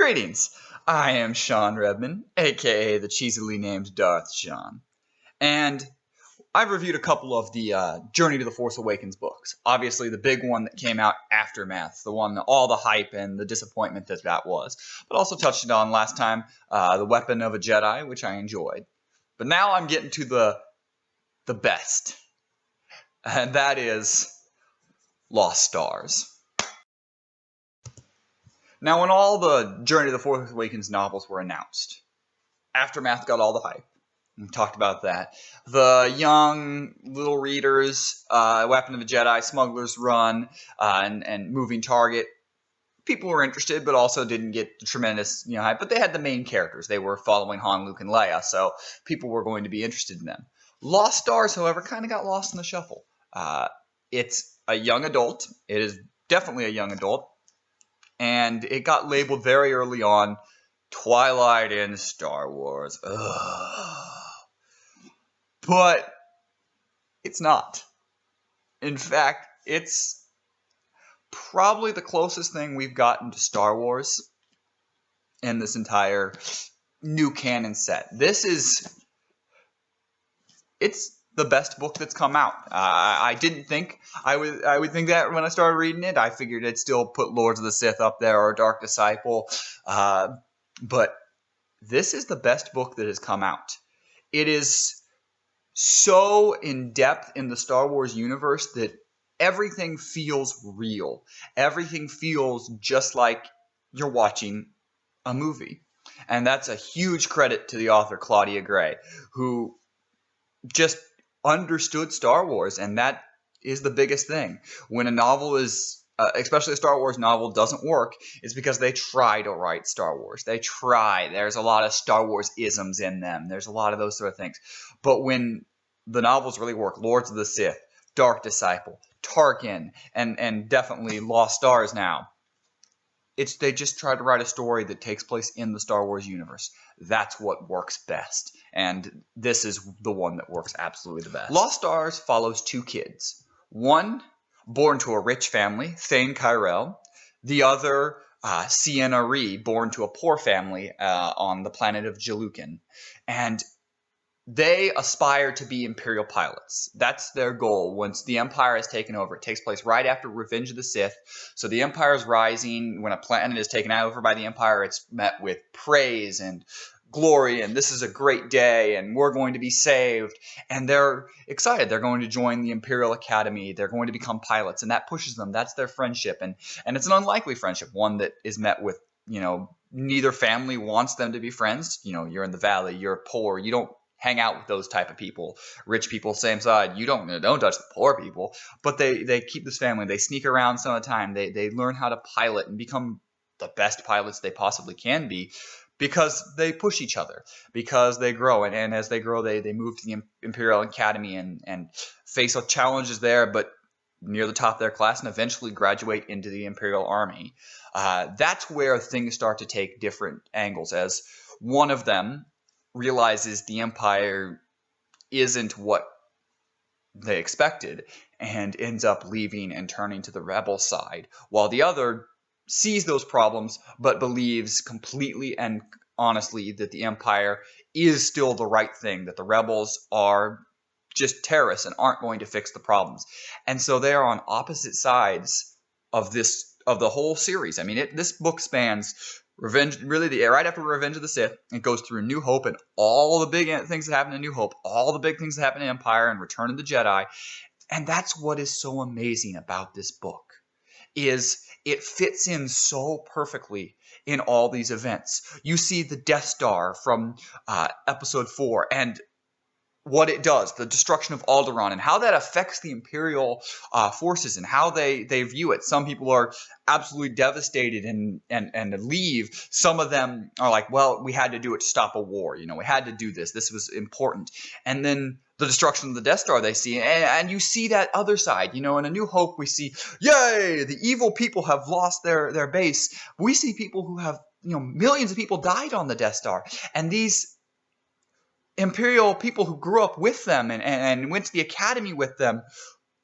Greetings, I am Shawn Redman, aka the cheesily named Darth Shawn, and I've reviewed a couple of the Journey to the Force Awakens books. Obviously the big one that came out, Aftermath, the one, all the hype and the disappointment that was, but also touched on last time, The Weapon of a Jedi, which I enjoyed. But now I'm getting to the best, and that is Lost Stars. Now, when all the Journey to the Force Awakens novels were announced, Aftermath got all the hype. We talked about that. The young little readers, Weapon of the Jedi, Smuggler's Run, and Moving Target, people were interested, but also didn't get the tremendous hype. But they had the main characters. They were following Han, Luke, and Leia, so people were going to be interested in them. Lost Stars, however, kind of got lost in the shuffle. It's a young adult. It is definitely a young adult. And it got labeled very early on, Twilight in Star Wars. Ugh. But it's not. In fact, it's probably the closest thing we've gotten to Star Wars in this entire new canon set. It's the best book that's come out. I didn't think I would think that when I started reading it. I figured I'd still put Lords of the Sith up there or Dark Disciple. But this is the best book that has come out. It is so in-depth in the Star Wars universe that everything feels real. Everything feels just like you're watching a movie. And that's a huge credit to the author, Claudia Gray, who just understood Star Wars, and that is the biggest thing. When a novel is, especially a Star Wars novel, doesn't work, it's because they try to write Star Wars. They try. There's a lot of Star Wars isms in them. There's a lot of those sort of things. But when the novels really work, Lords of the Sith, Dark Disciple, Tarkin, and definitely Lost Stars now, they just try to write a story that takes place in the Star Wars universe. That's what works best. And this is the one that works absolutely the best. Lost Stars follows two kids. One, born to a rich family, Thane Kyrell. The other, Sienna Ree, born to a poor family on the planet of Jalukin. And they aspire to be Imperial pilots. That's their goal once the Empire has taken over. It takes place right after Revenge of the Sith. So the Empire is rising. When a planet is taken over by the Empire, it's met with praise and glory, and this is a great day, and we're going to be saved. And they're excited. They're going to join the Imperial Academy. They're going to become pilots, and that pushes them. That's their friendship. And it's an unlikely friendship, one that is met with, neither family wants them to be friends. You're in the valley, you're poor, you don't hang out with those type of people. Rich people, same side. You don't touch the poor people. But they keep this family. They sneak around some of the time. They learn how to pilot and become the best pilots they possibly can be, because they push each other, because they grow. And as they grow, they move to the Imperial Academy and face challenges there, but near the top of their class, and eventually graduate into the Imperial Army. That's where things start to take different angles, as one of them realizes the Empire isn't what they expected and ends up leaving and turning to the rebel side, while the other sees those problems but believes completely and honestly that the Empire is still the right thing, that the rebels are just terrorists and aren't going to fix the problems. And so they are on opposite sides of the whole series. I mean, this book spans Revenge, really right after Revenge of the Sith. It goes through New Hope and all the big things that happen in New Hope, all the big things that happen in Empire and Return of the Jedi. And that's what is so amazing about this book, is it fits in so perfectly in all these events. You see the Death Star from Episode 4 and what it does, the destruction of Alderaan, and how that affects the Imperial forces and how they view it. Some people are absolutely devastated and leave. Some of them are like, well, we had to do it to stop a war. We had to do this. This was important. And then the destruction of the Death Star they see, and you see that other side. In A New Hope, we see, yay, the evil people have lost their base. We see people who have, millions of people died on the Death Star. And these Imperial people who grew up with them and went to the academy with them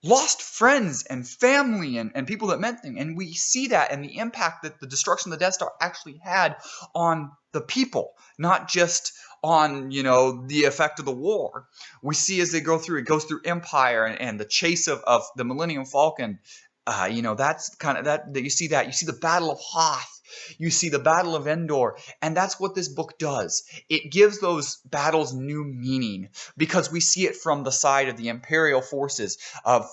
lost friends and family and people that meant things. And we see that and the impact that the destruction of the Death Star actually had on the people, not just on, the effect of the war. We see as they go through, it goes through Empire and the chase of the Millennium Falcon. That's kind of that you see that. You see the Battle of Hoth. You see the Battle of Endor. And that's what this book does. It gives those battles new meaning because we see it from the side of the Imperial forces of,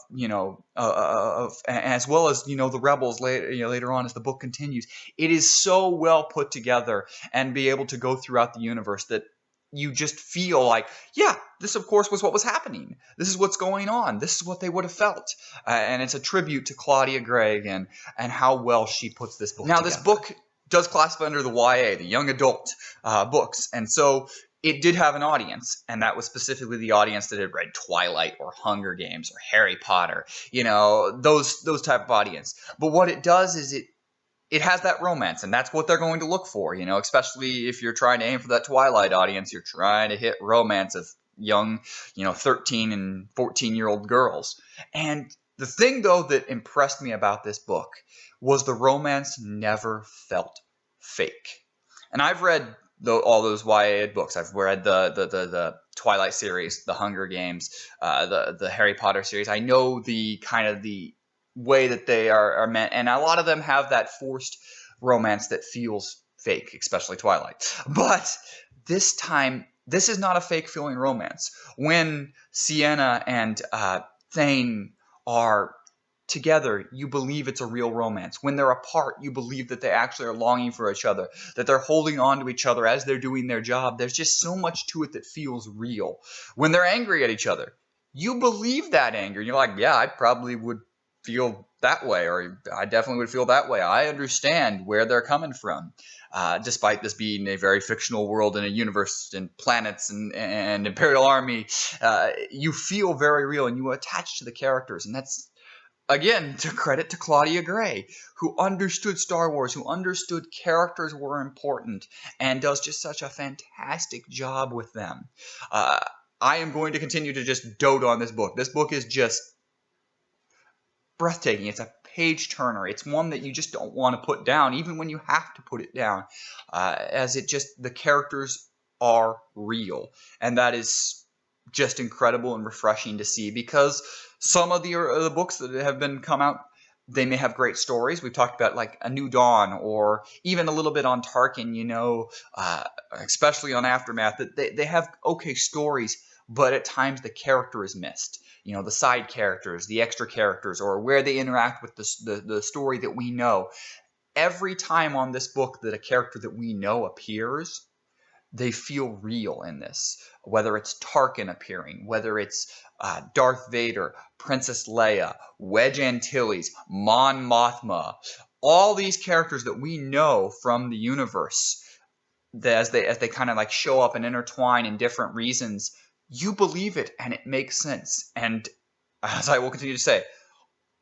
as well as, the rebels later on as the book continues. It is so well put together and be able to go throughout the universe that you just feel like, yeah, this of course was what was happening. This is what's going on. This is what they would have felt. And it's a tribute to Claudia Gray again and how well she puts this book together. Now, this book does classify under the YA, the young adult books. And so it did have an audience, and that was specifically the audience that had read Twilight or Hunger Games or Harry Potter, those type of audience. But what it does is it has that romance, and that's what they're going to look for, especially if you're trying to aim for that Twilight audience. You're trying to hit romance of young, 13 and 14-year-old girls. And the thing, though, that impressed me about this book was the romance never felt fake. And I've read all those YA books. I've read the Twilight series, the Hunger Games, the Harry Potter series. I know the kind of the way that they are meant, and a lot of them have that forced romance that feels fake, especially Twilight. But this time, this is not a fake feeling romance. When Sienna and Thane are together, you believe it's a real romance. When they're apart, you believe that they actually are longing for each other, that they're holding on to each other as they're doing their job. There's just so much to it that feels real. When they're angry at each other, you believe that anger. You're like, yeah, I probably would feel that way, or I definitely would feel that way. I understand where they're coming from. Despite this being a very fictional world and a universe and planets and Imperial Army, you feel very real and you attach to the characters. And that's, again, to credit to Claudia Gray, who understood Star Wars, who understood characters were important, and does just such a fantastic job with them. I am going to continue to just dote on this book. This book is just breathtaking. It's a page turner. It's one that you just don't want to put down, even when you have to put it down, as the characters are real. And that is just incredible and refreshing to see, because some of the books that have been come out, they may have great stories. We've talked about like A New Dawn, or even a little bit on Tarkin, especially on Aftermath, that they have okay stories, but at times the character is missed. The side characters, the extra characters, or where they interact with the story that we know. Every time on this book that a character that we know appears, they feel real in this. Whether it's Tarkin appearing, whether it's Darth Vader, Princess Leia, Wedge Antilles, Mon Mothma, all these characters that we know from the universe, as they kind of like show up and intertwine in different reasons, you believe it and it makes sense. And as I will continue to say,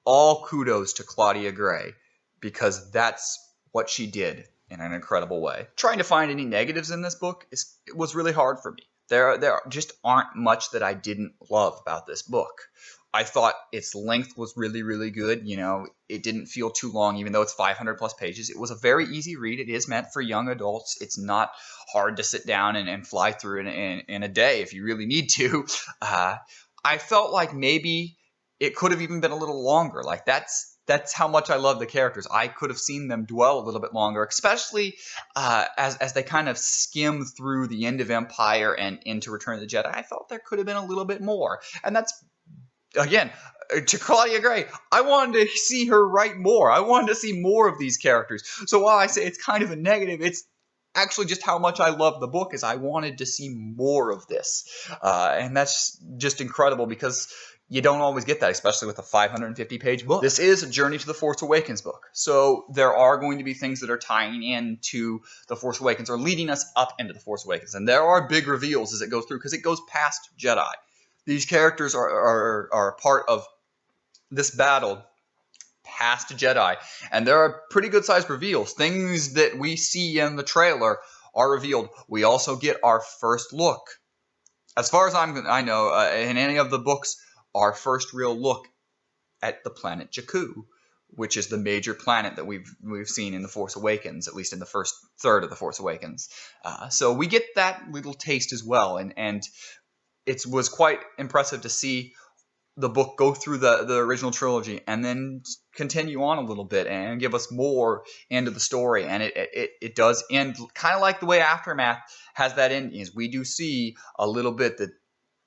all kudos to Claudia Gray, because that's what she did in an incredible way. Trying to find any negatives in this book was really hard for me. There just aren't much that I didn't love about this book. I thought its length was really, really good. It didn't feel too long, even though it's 500 plus pages. It was a very easy read. It is meant for young adults. It's not hard to sit down and fly through it in a day if you really need to. I felt like maybe it could have even been a little longer. Like that's how much I love the characters. I could have seen them dwell a little bit longer, especially as they kind of skim through the end of Empire and into Return of the Jedi. I felt there could have been a little bit more. And that's, again, to Claudia Gray, I wanted to see her write more. I wanted to see more of these characters. So while I say it's kind of a negative, it's actually just how much I love the book, is I wanted to see more of this. And that's just incredible, because you don't always get that, especially with a 550-page book. This is a Journey to the Force Awakens book. So there are going to be things that are tying into the Force Awakens, or leading us up into the Force Awakens. And there are big reveals as it goes through, because it goes past Jedi. These characters are a part of this battle past Jedi. And there are pretty good-sized reveals. Things that we see in the trailer are revealed. We also get our first look. As far as I know, in any of the books, our first real look at the planet Jakku, which is the major planet that we've seen in The Force Awakens, at least in the first third of The Force Awakens. So we get that little taste as well, and it was quite impressive to see the book go through the original trilogy and then continue on a little bit and give us more into the story. And it does end kind of like the way Aftermath has that ending. Is we do see a little bit that,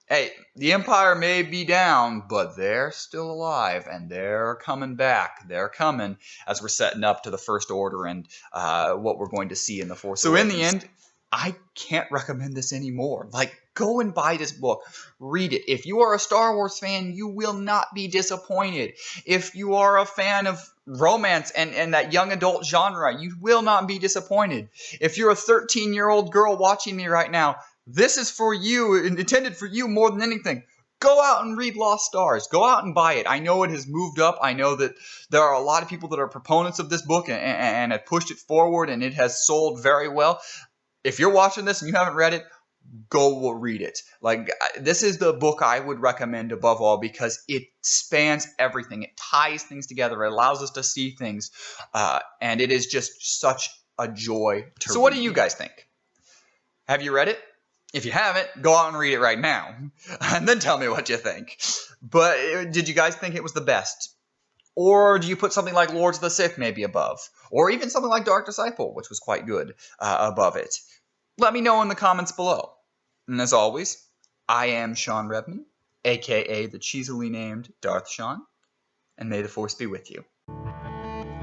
hey, the Empire may be down, but they're still alive, and they're coming back. They're coming as we're setting up to the First Order and what we're going to see in the Force Awakens. So in the end, I can't recommend this anymore. Like, go and buy this book. Read it. If you are a Star Wars fan, you will not be disappointed. If you are a fan of romance and that young adult genre, you will not be disappointed. If you're a 13-year-old girl watching me right now, this is for you, intended for you more than anything. Go out and read Lost Stars. Go out and buy it. I know it has moved up. I know that there are a lot of people that are proponents of this book and have pushed it forward, and it has sold very well. If you're watching this and you haven't read it, go read it. Like, this is the book I would recommend above all because it spans everything. It ties things together. It allows us to see things. And it is just such a joy to read. So what do you guys think? Have you read it? If you haven't, go out and read it right now. And then tell me what you think. But did you guys think it was the best? Or do you put something like Lords of the Sith maybe above? Or even something like Dark Disciple, which was quite good, above it? Let me know in the comments below. And as always, I am Shawn Redman, a.k.a. the cheesily named Darth Shawn. And may the Force be with you.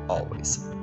Always.